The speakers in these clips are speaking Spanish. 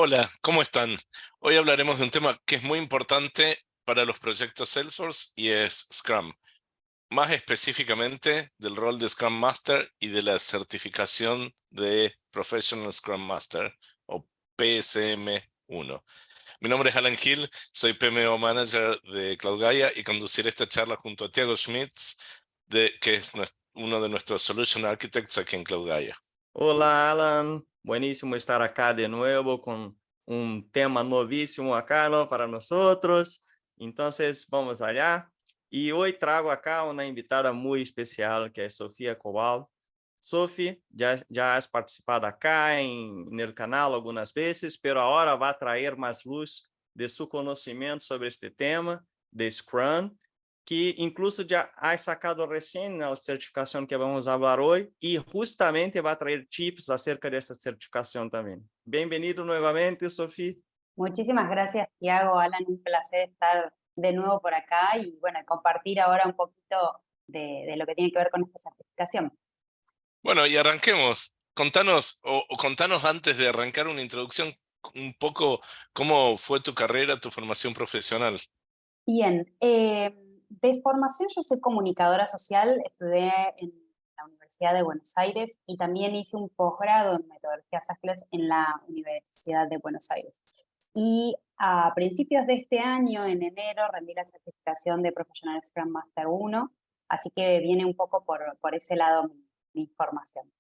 Hola, ¿cómo están? Hoy hablaremos de un tema que es muy importante para los proyectos Salesforce y es Scrum. Más específicamente del rol de Scrum Master y de la certificación de Professional Scrum Master o PSM1. Mi nombre es Alan Hill, soy PMO Manager de Cloud Gaia y conduciré esta charla junto a Thiago Schmitz, que es uno de nuestros Solution Architects aquí en Cloud Gaia. Olá, Alan. Buenísimo estar acá de nuevo con un tema novísimo acá, ¿no? Para nosotros. Entonces, vamos allá. Y hoy traigo acá una invitada muy especial, que es Sofía Cobal. Sophie, ya has participado acá en el canal algunas veces, pero ahora va a traer más luz de su conocimiento sobre este tema de Scrum, que incluso ya ha sacado recién la certificación que vamos a hablar hoy y justamente va a traer tips acerca de esta certificación también. Bienvenido nuevamente, Sofía. Muchísimas gracias, Tiago. Alan, un placer estar de nuevo por acá y bueno, compartir ahora un poquito de lo que tiene que ver con esta certificación. Bueno, y arranquemos. Contanos, o contanos antes de arrancar una introducción, un poco cómo fue tu carrera, tu formación profesional. Bien, de formación yo soy comunicadora social, estudié en la Universidad de Buenos Aires y también hice un posgrado en metodologías ágiles en la Universidad de Buenos Aires. Y a principios de este año, en enero, rendí la certificación de Professional Scrum Master 1, así que viene un poco por ese lado mi formación.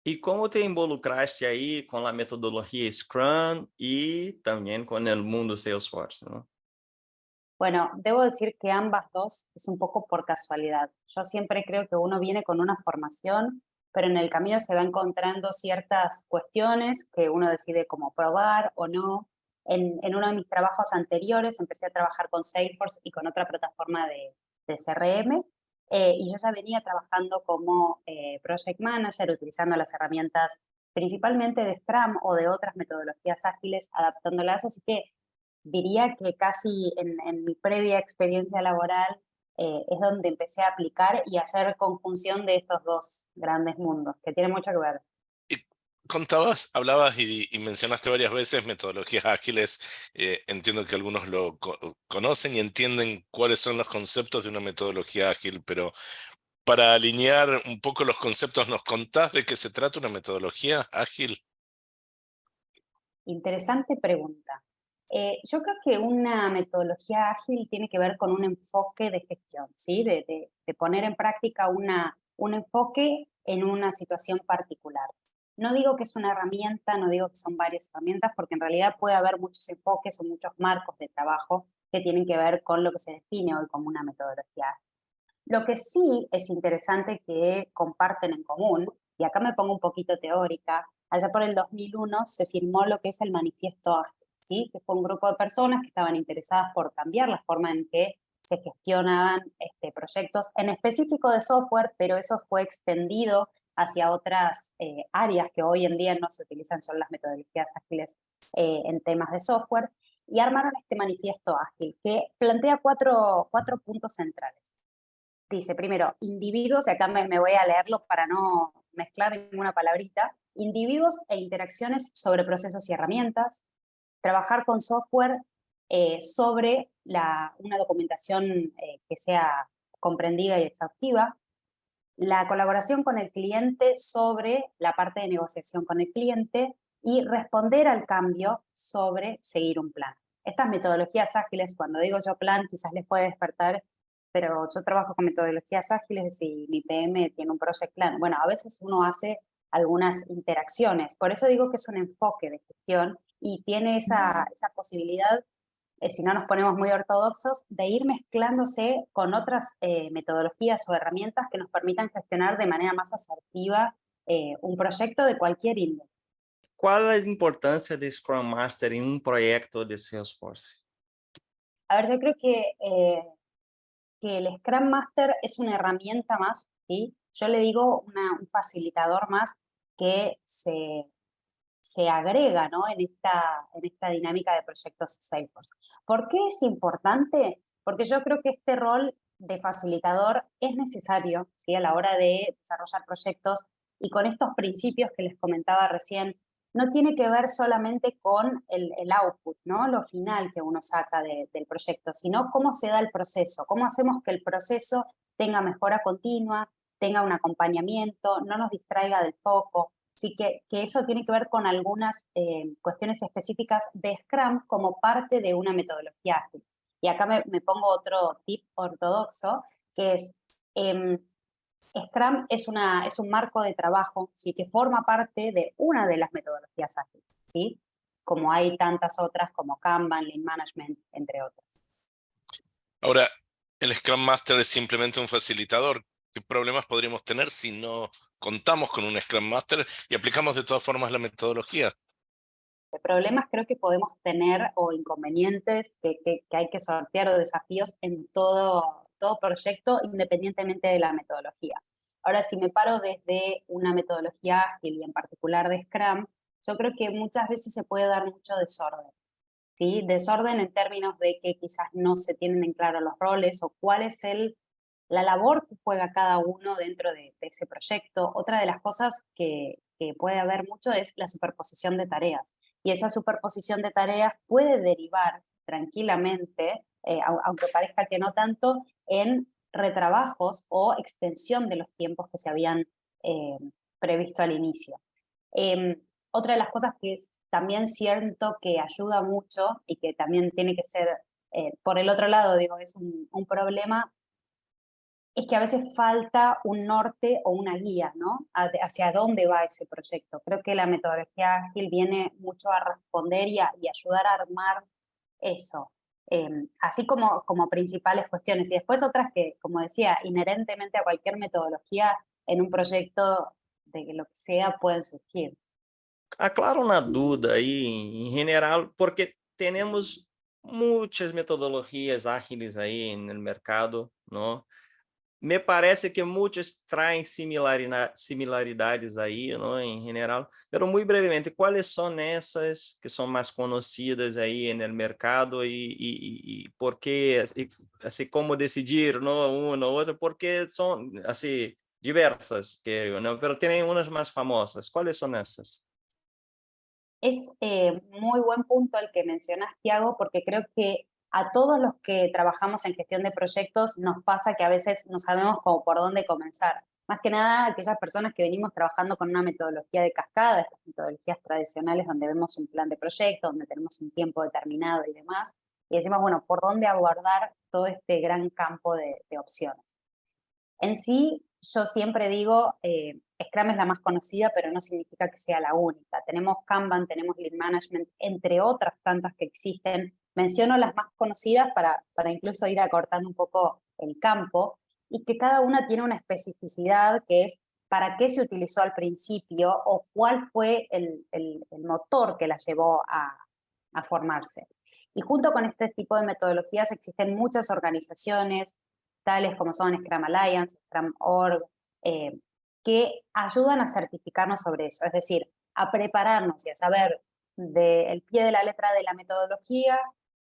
¿Y cómo te involucraste ahí con la metodología Scrum y también con el mundo Salesforce, ¿no? Bueno, debo decir que ambas dos es un poco por casualidad. Yo siempre creo que uno viene con una formación, pero en el camino se va encontrando ciertas cuestiones que uno decide cómo probar o no. En uno de mis trabajos anteriores empecé a trabajar con Salesforce y con otra plataforma de CRM, y yo ya venía trabajando como Project Manager, utilizando las herramientas principalmente de Scrum o de otras metodologías ágiles, adaptándolas, así que diría que casi en mi previa experiencia laboral es donde empecé a aplicar y a hacer conjunción de estos dos grandes mundos, que tienen mucho que ver. Y hablabas y mencionaste varias veces metodologías ágiles. Entiendo que algunos lo conocen y entienden cuáles son los conceptos de una metodología ágil, pero para alinear un poco los conceptos, ¿nos contás de qué se trata una metodología ágil? Interesante pregunta. Yo creo que una metodología ágil tiene que ver con un enfoque de gestión, ¿sí? De poner en práctica un enfoque en una situación particular. No digo que es una herramienta, no digo que son varias herramientas, porque en realidad puede haber muchos enfoques o muchos marcos de trabajo que tienen que ver con lo que se define hoy como una metodología ágil. Lo que sí es interesante que comparten en común, y acá me pongo un poquito teórica, allá por el 2001 se firmó lo que es el Manifiesto Ágil, ¿sí? Que fue un grupo de personas que estaban interesadas por cambiar la forma en que se gestionaban proyectos, en específico de software, pero eso fue extendido hacia otras áreas que hoy en día no se utilizan, son las metodologías ágiles en temas de software, y armaron este manifiesto ágil que plantea cuatro puntos centrales. Dice, primero, individuos, y acá me voy a leerlo para no mezclar ninguna palabrita, individuos e interacciones sobre procesos y herramientas, trabajar con software sobre una documentación que sea comprendida y exhaustiva, la colaboración con el cliente sobre la parte de negociación con el cliente y responder al cambio sobre seguir un plan. Estas metodologías ágiles, cuando digo yo plan, quizás les puede despertar, pero yo trabajo con metodologías ágiles y mi PM tiene un project plan. Bueno, a veces uno hace algunas interacciones, por eso digo que es un enfoque de gestión y tiene esa posibilidad, si no nos ponemos muy ortodoxos, de ir mezclándose con otras metodologías o herramientas que nos permitan gestionar de manera más asertiva un proyecto de cualquier índole. ¿Cuál es la importancia de Scrum Master en un proyecto de Salesforce? A ver, yo creo que el Scrum Master es una herramienta más, ¿sí? Yo le digo un facilitador más que se agrega, ¿no? en esta dinámica de proyectos Salesforce. ¿Por qué es importante? Porque yo creo que este rol de facilitador es necesario, ¿sí? A la hora de desarrollar proyectos y con estos principios que les comentaba recién, no tiene que ver solamente con el output, ¿no? Lo final que uno saca del proyecto, sino cómo se da el proceso, cómo hacemos que el proceso tenga mejora continua, tenga un acompañamiento, no nos distraiga del foco. Así que eso tiene que ver con algunas cuestiones específicas de Scrum como parte de una metodología ágil. Y acá me pongo otro tip ortodoxo, que es Scrum es un marco de trabajo, ¿sí? Que forma parte de una de las metodologías ágiles, ¿sí? Como hay tantas otras como Kanban, Lean Management, entre otras. Ahora, el Scrum Master es simplemente un facilitador. ¿Qué problemas podríamos tener si no contamos con un Scrum Master y aplicamos de todas formas la metodología? De problemas creo que podemos tener o inconvenientes que hay que sortear o desafíos en todo proyecto independientemente de la metodología. Ahora, si me paro desde una metodología ágil y en particular de Scrum, yo creo que muchas veces se puede dar mucho desorden. ¿Sí? Desorden en términos de que quizás no se tienen en claro los roles o cuál es la labor que juega cada uno dentro de ese proyecto. Otra de las cosas que puede haber mucho es la superposición de tareas. Y esa superposición de tareas puede derivar tranquilamente, aunque parezca que no tanto, en retrabajos o extensión de los tiempos que se habían eh, previsto al inicio. Otra de las cosas que también siento que ayuda mucho y que también tiene que ser, por el otro lado, digo, es un problema, es que a veces falta un norte o una guía, ¿no? Hacia dónde va ese proyecto. Creo que la metodología ágil viene mucho a responder y ayudar a armar eso. Así como principales cuestiones. Y después otras que, como decía, inherentemente a cualquier metodología en un proyecto de lo que sea pueden surgir. Aclara uma dúvida aí, em general, porque temos muitas metodologias ágiles aí no mercado, não? Me parece que muitas traem similaridades aí, não, em geral. Pero muito brevemente, quais são essas que são mais conhecidas aí no mercado e por que, assim, como decidir, não, uma ou outra, porque são, assim, diversas, que, não, pero tem umas mais famosas. Quais são essas? Es muy buen punto el que mencionas, Tiago, porque creo que a todos los que trabajamos en gestión de proyectos nos pasa que a veces no sabemos cómo por dónde comenzar. Más que nada, aquellas personas que venimos trabajando con una metodología de cascada, estas metodologías tradicionales donde vemos un plan de proyecto, donde tenemos un tiempo determinado y demás, y decimos, bueno, ¿por dónde abordar todo este gran campo de opciones? En sí, yo siempre digo, Scrum es la más conocida, pero no significa que sea la única. Tenemos Kanban, tenemos Lean Management, entre otras tantas que existen. Menciono las más conocidas para incluso ir acortando un poco el campo, y que cada una tiene una especificidad que es para qué se utilizó al principio o cuál fue el motor que la llevó a formarse. Y junto con este tipo de metodologías existen muchas organizaciones, tales como son Scrum Alliance, Scrum Org, que ayudan a certificarnos sobre eso, es decir, a prepararnos y a saber del pie de la letra de la metodología,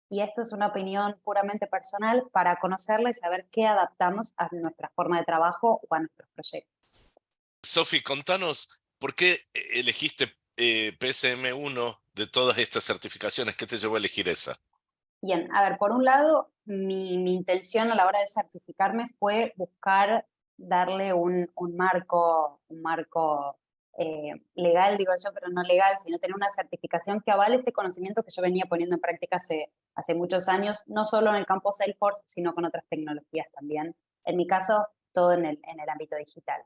y esto es una opinión puramente personal, para conocerla y saber qué adaptamos a nuestra forma de trabajo o a nuestros proyectos. Sofi, contanos, ¿por qué elegiste PSM1 de todas estas certificaciones? ¿Qué te llevó a elegir esa? Bien, a ver, por un lado, mi intención a la hora de certificarme fue buscar darle un marco legal, digo yo, pero no legal, sino tener una certificación que avale este conocimiento que yo venía poniendo en práctica hace muchos años, no solo en el campo Salesforce, sino con otras tecnologías también. En mi caso, todo en el ámbito digital.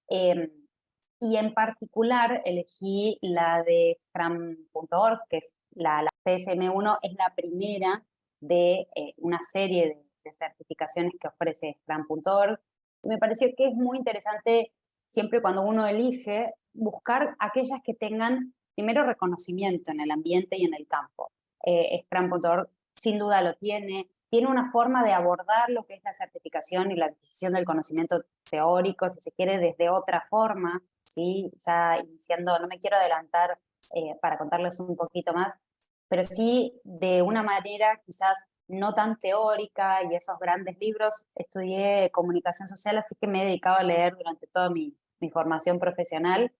Y en particular elegí la de Scrum.org, que es la PSM1, es la primera de una serie de certificaciones que ofrece Scrum.org. Y me pareció que es muy interesante, siempre cuando uno elige, buscar aquellas que tengan primero reconocimiento en el ambiente y en el campo. Scrum.org sin duda lo tiene una forma de abordar lo que es la certificación y la adquisición del conocimiento teórico, si se quiere, desde otra forma, ¿sí? Ya iniciando, no me quiero adelantar para contarles un poquito más, pero sí de una manera quizás no tan teórica, y esos grandes libros. Estudié comunicación social, así que me he dedicado a leer durante toda mi formación profesional,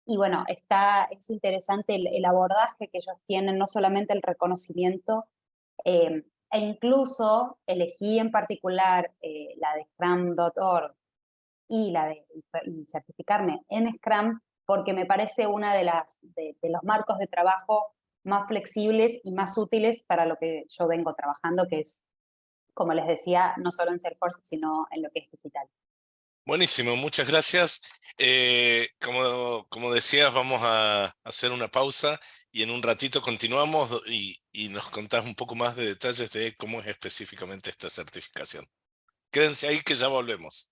Y bueno, es interesante el abordaje que ellos tienen, no solamente el reconocimiento, e incluso elegí en particular la de Scrum.org y y certificarme en Scrum, porque me parece una de los marcos de trabajo más flexibles y más útiles para lo que yo vengo trabajando, que es, como les decía, no solo en Salesforce, sino en lo que es digital. Buenísimo, muchas gracias. Como decías, vamos a hacer una pausa y en un ratito continuamos y nos contás un poco más de detalles de cómo es específicamente esta certificación. Quédense ahí que ya volvemos.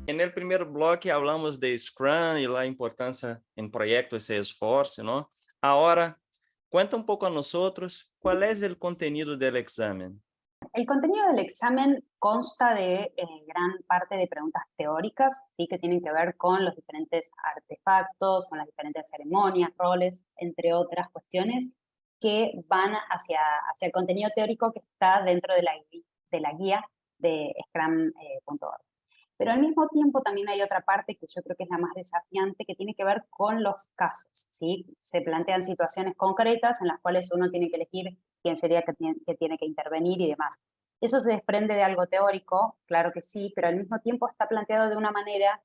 En el primer bloque hablamos de Scrum y la importancia en proyectos Salesforce, ¿no? Ahora, cuenta un poco a nosotros cuál es el contenido del examen. El contenido del examen consta de gran parte de preguntas teóricas, ¿sí? Que tienen que ver con los diferentes artefactos, con las diferentes ceremonias, roles, entre otras cuestiones, que van hacia el contenido teórico que está dentro de la guía de Scrum.org. Pero al mismo tiempo también hay otra parte que yo creo que es la más desafiante, que tiene que ver con los casos, ¿sí? Se plantean situaciones concretas en las cuales uno tiene que elegir quién sería que tiene que intervenir y demás. Eso se desprende de algo teórico, claro que sí, pero al mismo tiempo está planteado de una manera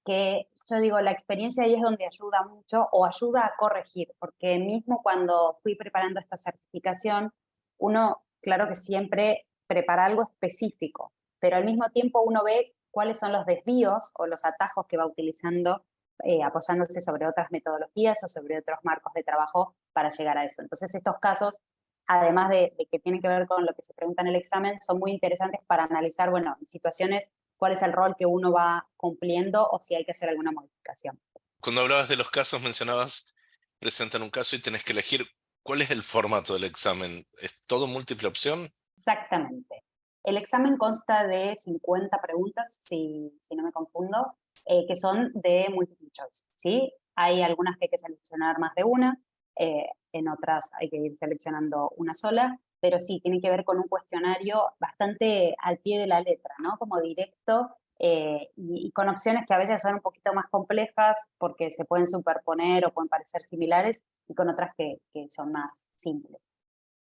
que yo digo, la experiencia ahí es donde ayuda mucho o ayuda a corregir, porque mismo cuando fui preparando esta certificación, uno, claro que siempre prepara algo específico, pero al mismo tiempo uno ve cuáles son los desvíos o los atajos que va utilizando, apoyándose sobre otras metodologías o sobre otros marcos de trabajo para llegar a eso. Entonces estos casos, además de que tienen que ver con lo que se pregunta en el examen, son muy interesantes para analizar, bueno, en situaciones, cuál es el rol que uno va cumpliendo o si hay que hacer alguna modificación. Cuando hablabas de los casos, mencionabas, presentan un caso y tenés que elegir cuál es el formato del examen. ¿Es todo múltiple opción? Exactamente. El examen consta de 50 preguntas, si no me confundo, que son de multiple choice, ¿sí? Hay algunas que hay que seleccionar más de una, en otras hay que ir seleccionando una sola, pero sí, tiene que ver con un cuestionario bastante al pie de la letra, ¿no? Como directo, y con opciones que a veces son un poquito más complejas porque se pueden superponer o pueden parecer similares, y con otras que son más simples.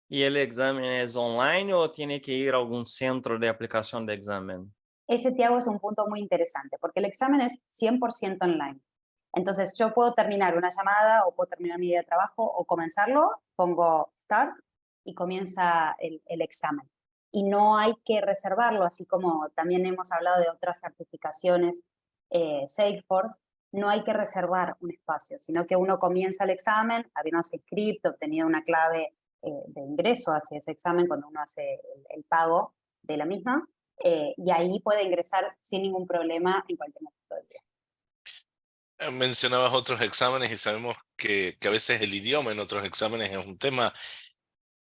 ¿Y el examen es online o tiene que ir a algún centro de aplicación de examen? Ese, Tiago, es un punto muy interesante, porque el examen es 100% online. Entonces, yo puedo terminar una llamada o puedo terminar mi día de trabajo o comenzarlo, pongo Start y comienza el examen. Y no hay que reservarlo, así como también hemos hablado de otras certificaciones Salesforce, no hay que reservar un espacio, sino que uno comienza el examen, habiéndose inscrito, obtenido una clave de ingreso hacia ese examen cuando uno hace el pago de la misma, y ahí puede ingresar sin ningún problema en cualquier momento del día. Mencionabas otros exámenes y sabemos que a veces el idioma en otros exámenes es un tema.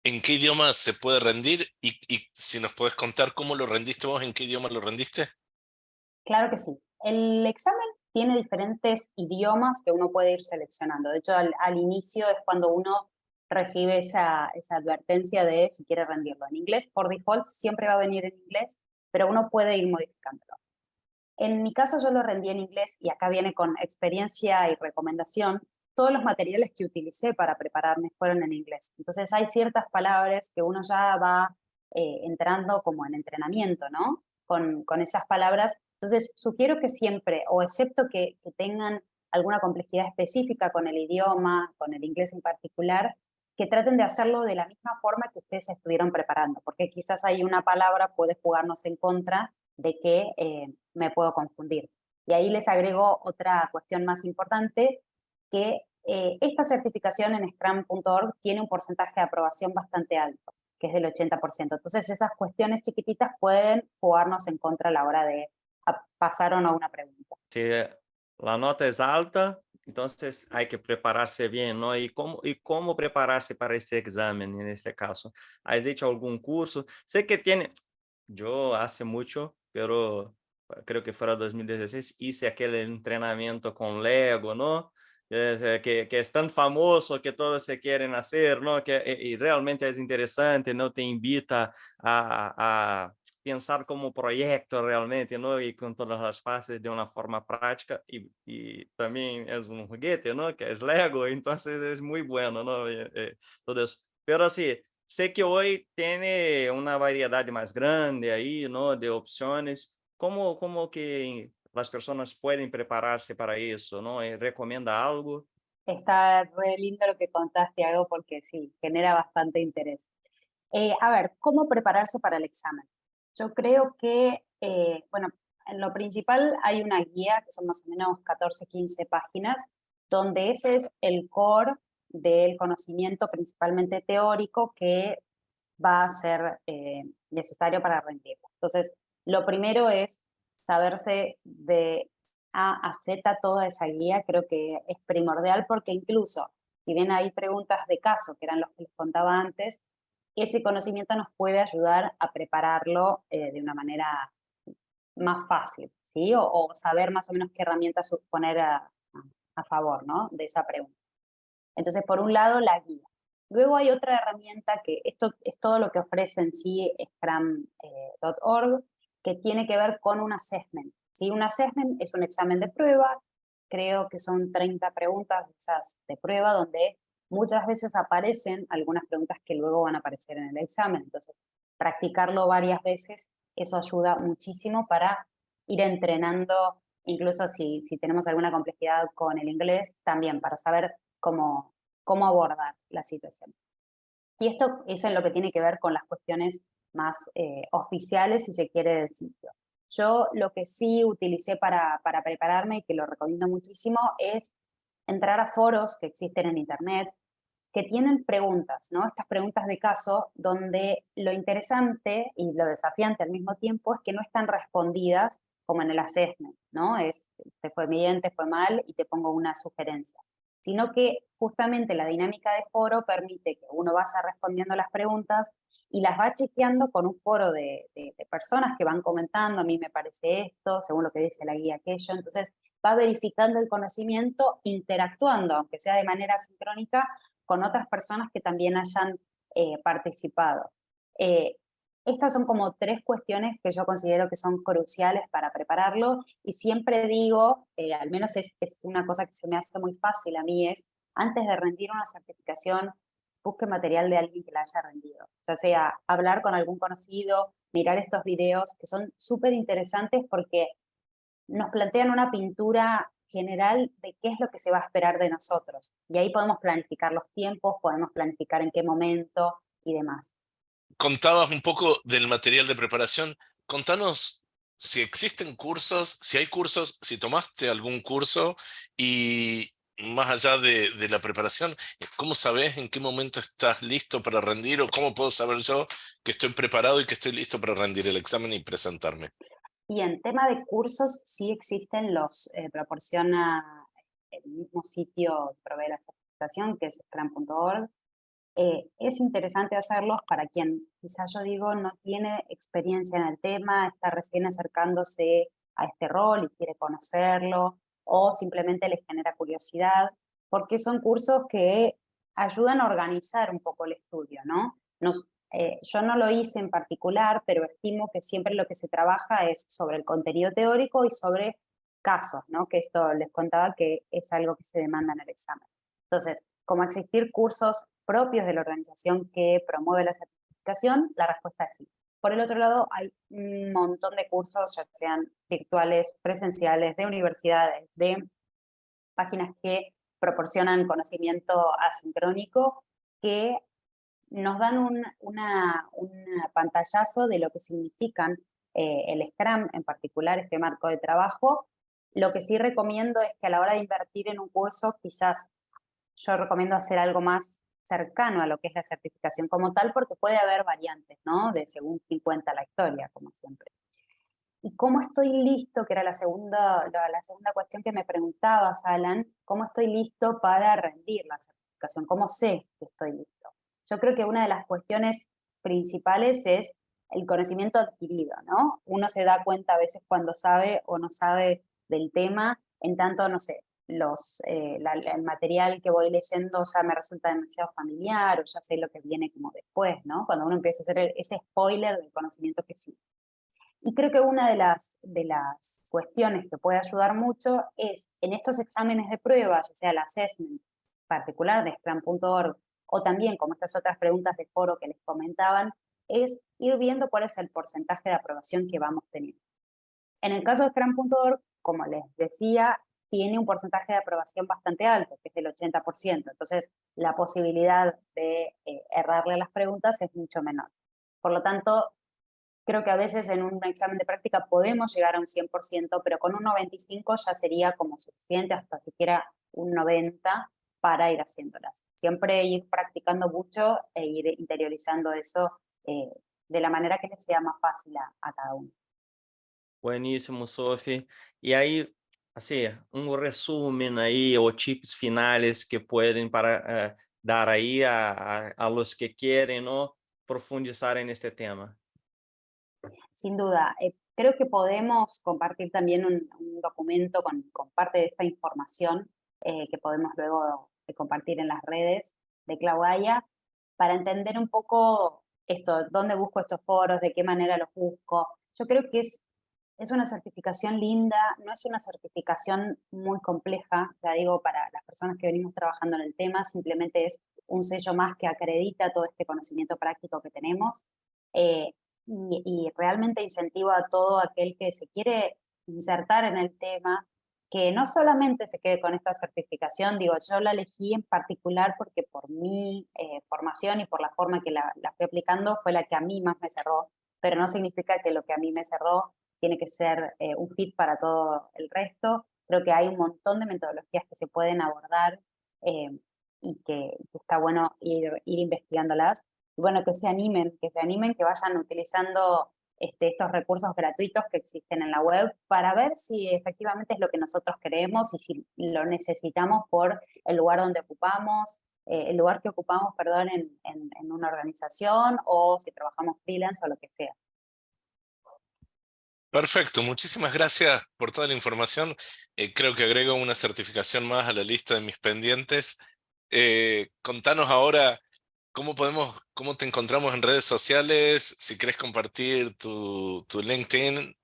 ¿En qué idioma se puede rendir? Y si nos puedes contar cómo lo rendiste vos, ¿en qué idioma lo rendiste? Claro que sí. El examen tiene diferentes idiomas que uno puede ir seleccionando. De hecho, al inicio es cuando uno recibe esa advertencia de si quiere rendirlo. En inglés, por default, siempre va a venir en inglés, pero uno puede ir modificándolo. En mi caso yo lo rendí en inglés y acá viene con experiencia y recomendación. Todos los materiales que utilicé para prepararme fueron en inglés. Entonces hay ciertas palabras que uno ya va entrando como en entrenamiento, ¿no? Con esas palabras. Entonces sugiero que siempre, o excepto que tengan alguna complejidad específica con el idioma, con el inglés en particular, que traten de hacerlo de la misma forma que ustedes se estuvieron preparando, porque quizás hay una palabra puede jugarnos en contra de que me puedo confundir. Y ahí les agrego otra cuestión más importante, que esta certificación en Scrum.org tiene un porcentaje de aprobación bastante alto, que es del 80%. Entonces esas cuestiones chiquititas pueden jugarnos en contra a la hora de pasar o no una pregunta. Si la nota es alta, Entonces hay que prepararse bien, ¿no? ¿Y cómo prepararse para este examen en este caso? ¿Has hecho algún curso? Sé que yo hace mucho, pero creo que fuera 2016, hice aquel entrenamiento con Lego, ¿no? Que es tan famoso que todos se quieren hacer, ¿no? Y realmente es interesante, ¿no? Te invita a pensar como proyecto realmente, ¿no? Y con todas las fases de una forma práctica y también es un juguete, ¿no? Que es Lego, entonces es muy bueno, ¿no? Todo eso. Pero sí, sé que hoy tiene una variedad más grande ahí, ¿no? De opciones. ¿Cómo que las personas pueden prepararse para eso, ¿no? ¿Recomienda algo? Está re lindo lo que contaste, algo porque sí, genera bastante interés. A ver, ¿cómo prepararse para el examen? Yo creo que, bueno, en lo principal hay una guía que son más o menos 14, 15 páginas, donde ese es el core del conocimiento principalmente teórico que va a ser necesario para rendirlo. Entonces, lo primero es saberse de A a Z toda esa guía, creo que es primordial porque incluso, si bien hay preguntas de caso, que eran los que les contaba antes, ese conocimiento nos puede ayudar a prepararlo de una manera más fácil, ¿sí? O saber más o menos qué herramientas poner a favor, ¿no? De esa pregunta. Entonces, por un lado, la guía. Luego hay otra herramienta que esto es todo lo que ofrece en sí Scrum.org, que tiene que ver con un assessment, ¿sí? Un assessment es un examen de prueba, creo que son 30 preguntas de esas de prueba, donde muchas veces aparecen algunas preguntas que luego van a aparecer en el examen. Entonces, practicarlo varias veces, eso ayuda muchísimo para ir entrenando, incluso si tenemos alguna complejidad con el inglés, también para saber cómo abordar la situación. Y esto es en lo que tiene que ver con las cuestiones más oficiales, si se quiere, del sitio. Yo lo que sí utilicé para prepararme y que lo recomiendo muchísimo es entrar a foros que existen en Internet que tienen preguntas, ¿no? Estas preguntas de caso donde lo interesante y lo desafiante al mismo tiempo es que no están respondidas como en el assessment, ¿no? Te fue bien, te fue mal y te pongo una sugerencia, sino que justamente la dinámica de foro permite que uno vaya respondiendo las preguntas y las va chequeando con un foro de personas que van comentando, a mí me parece esto, según lo que dice la guía aquello, entonces va verificando el conocimiento, interactuando, aunque sea de manera sincrónica, con otras personas que también hayan participado. Estas son como tres cuestiones que yo considero que son cruciales para prepararlo y siempre digo, al menos es una cosa que se me hace muy fácil a mí, es antes de rendir una certificación, busque material de alguien que la haya rendido, ya sea hablar con algún conocido, mirar estos videos que son súper interesantes porque nos plantean una pintura general de qué es lo que se va a esperar de nosotros. Y ahí podemos planificar los tiempos, podemos planificar en qué momento y demás. Contabas un poco del material de preparación. Contanos si existen cursos, si hay cursos, si tomaste algún curso y más allá de la preparación, ¿cómo sabes en qué momento estás listo para rendir o cómo puedo saber yo que estoy preparado y que estoy listo para rendir el examen y presentarme? Y en tema de cursos, sí existen proporciona el mismo sitio que provee la certificación, que es scrum.org. Es interesante hacerlos para quien, quizás yo digo, no tiene experiencia en el tema, está recién acercándose a este rol y quiere conocerlo, o simplemente les genera curiosidad, porque son cursos que ayudan a organizar un poco el estudio, ¿no? Yo no lo hice en particular, pero estimo que siempre lo que se trabaja es sobre el contenido teórico y sobre casos, ¿no? Que esto les contaba que es algo que se demanda en el examen. Entonces, como existir cursos propios de la organización que promueve la certificación, la respuesta es sí. Por el otro lado, hay un montón de cursos, ya sean virtuales, presenciales, de universidades, de páginas que proporcionan conocimiento asincrónico, que nos dan un pantallazo de lo que significan el Scrum, en particular este marco de trabajo. Lo que sí recomiendo es que a la hora de invertir en un curso, quizás yo recomiendo hacer algo más cercano a lo que es la certificación como tal, porque puede haber variantes, ¿no? De según quien cuenta la historia, como siempre. y cómo estoy listo, que era la segunda cuestión que me preguntabas, Alan, cómo estoy listo para rendir la certificación, cómo sé que estoy listo. Yo creo que una de las cuestiones principales es el conocimiento adquirido, ¿no? Uno se da cuenta a veces cuando sabe o no sabe del tema, en tanto, no sé, el material que voy leyendo ya me resulta demasiado familiar o ya sé lo que viene como después, ¿no? Cuando uno empieza a hacer ese spoiler del conocimiento que sí. Y creo que una de las cuestiones que puede ayudar mucho es en estos exámenes de prueba, ya sea el assessment particular de Scrum.org o también como estas otras preguntas de foro que les comentaban, es ir viendo cuál es el porcentaje de aprobación que vamos teniendo. En el caso de Scrum.org, como les decía, tiene un porcentaje de aprobación bastante alto, que es del 80%. Entonces, la posibilidad de errarle las preguntas es mucho menor. Por lo tanto, creo que a veces en un examen de práctica podemos llegar a un 100%, pero con un 95% ya sería como suficiente, hasta siquiera un 90% para ir haciéndolas. Siempre ir practicando mucho e ir interiorizando eso de la manera que les sea más fácil a cada uno. Buenísimo, Sophie. E aí, assim, resumen aí, ou tips finais que podem para dar aí a los que querem, ¿no? Profundizar en este tema. Sin duda, creo que podemos compartir también un documento con parte de esta información que podemos luego compartir en las redes de Claudia para entender un poco esto, dónde busco estos foros, de qué manera los busco. Yo creo que es una certificación linda, no es una certificación muy compleja, ya digo, para las personas que venimos trabajando en el tema, simplemente es un sello más que acredita todo este conocimiento práctico que tenemos. Y realmente incentiva a todo aquel que se quiere insertar en el tema, que no solamente se quede con esta certificación, digo, yo la elegí en particular porque por mi formación y por la forma que la fui aplicando fue la que a mí más me cerró, pero no significa que lo que a mí me cerró tiene que ser un fit para todo el resto. Creo que hay un montón de metodologías que se pueden abordar y que está bueno ir investigándolas. Y bueno, que se animen, que vayan utilizando estos recursos gratuitos que existen en la web para ver si efectivamente es lo que nosotros queremos y si lo necesitamos por el lugar donde ocupamos, el lugar que ocupamos, perdón, en una organización o si trabajamos freelance o lo que sea. Perfecto, muchísimas gracias por toda la información. Creo que agrego una certificación más a la lista de mis pendientes. Contanos ahora cómo te encontramos en redes sociales, si querés compartir tu LinkedIn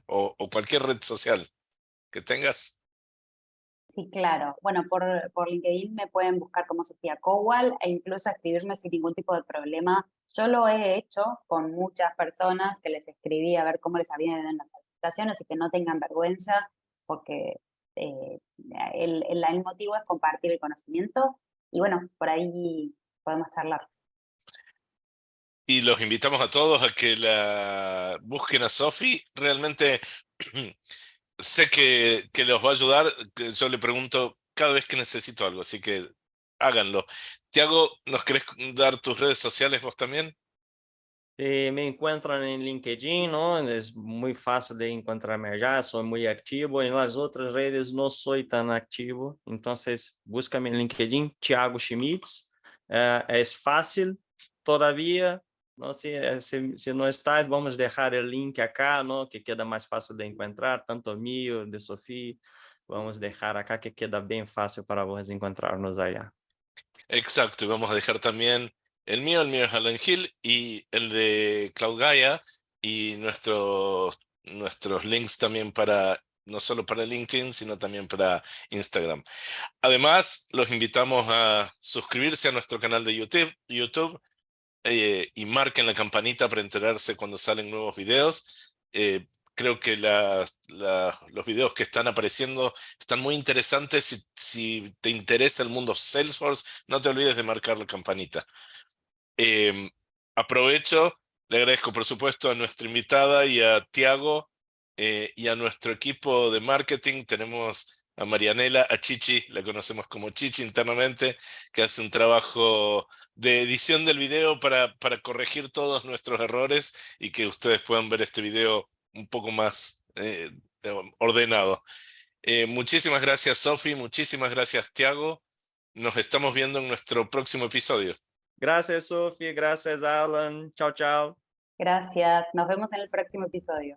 o cualquier red social que tengas. Sí, claro. Bueno, por LinkedIn me pueden buscar como Sofía Cowal e incluso escribirme sin ningún tipo de problema. Yo lo he hecho con muchas personas que les escribí a ver cómo les habían ido en las certificaciones y que no tengan vergüenza porque el motivo es compartir el conocimiento y bueno, por ahí podemos charlar. Y los invitamos a todos a que la busquen a Sofi. Realmente sé que los va a ayudar. Que yo le pregunto cada vez que necesito algo, así que háganlo. Tiago, ¿nos querés dar tus redes sociales vos también? Me encuentran en LinkedIn, ¿no? Es muy fácil de encontrarme allá, soy muy activo. En las otras redes no soy tan activo, entonces búscame en LinkedIn, Thiago Schmitz. Es fácil todavía, ¿no? Si no estás, vamos a dejar el link acá, ¿no? Que queda más fácil de encontrar, tanto mío, de Sofía. Vamos a dejar acá que queda bien fácil para vos encontrarnos allá. Exacto, y vamos a dejar también el mío es Alan Hill y el de Cloud Gaia y nuestros links también para, no solo para LinkedIn, sino también para Instagram. Además, los invitamos a suscribirse a nuestro canal de YouTube y marquen la campanita para enterarse cuando salen nuevos videos. Creo que los videos que están apareciendo están muy interesantes. Si te interesa el mundo Salesforce, no te olvides de marcar la campanita. Aprovecho, le agradezco por supuesto a nuestra invitada y a Tiago y a nuestro equipo de marketing. Tenemos a Marianela, a Chichi, la conocemos como Chichi internamente, que hace un trabajo de edición del video para corregir todos nuestros errores y que ustedes puedan ver este video un poco más ordenado. Muchísimas gracias, Sofi, muchísimas gracias, Tiago. Nos estamos viendo en nuestro próximo episodio. Gracias, Sophie. Gracias, Alan. Chao, chao. Gracias. Nos vemos en el próximo episodio.